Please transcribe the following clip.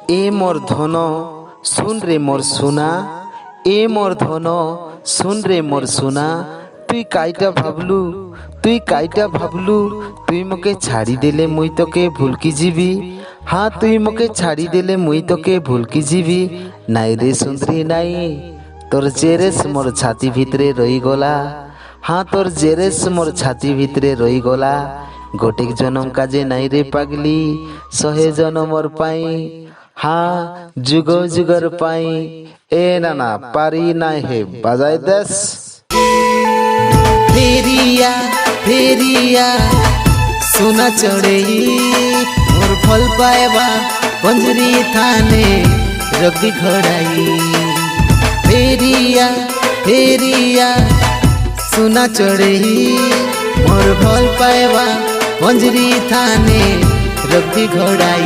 এ মোর ধন শুন রে মোর সোনা, এ মোর ধন শুন রে মোর সোনা। তুই কাইটা ভাবলু, তুই কাইটা ভাবলু, তুই মোকে ছাড়ি দেলে মুই তোকে ভুলকি যাবি। হ্যাঁ তুই মোকে ছাড়ি দেলে মুই তোকে ভুলকি যাবি। নাই রে সুন্দরী নাই, তোর জেরেস মোর ছাতি ভিতরে রইগলা। হ্যাঁ তোর জেরেস মোর ছাতি ভিতরে রইগলা। গোটেক জনম কাজে নাই রে পাগলি, শহে জনমর পাই। হ্যাঁ যুগ যুগর পাই। এ না না পারি নাই হে বাজাই দেশ। ফেরিয়া ফেরিয়া সোনা চড়েই মোর ফল পাইবা পঞ্জরি থানে রবি ঘড়াই। ফেরিয়া ফেরিয়া সোনা চড়েই মোর ফল পাইবা পঞ্জরি থানে রবি ঘড়াই।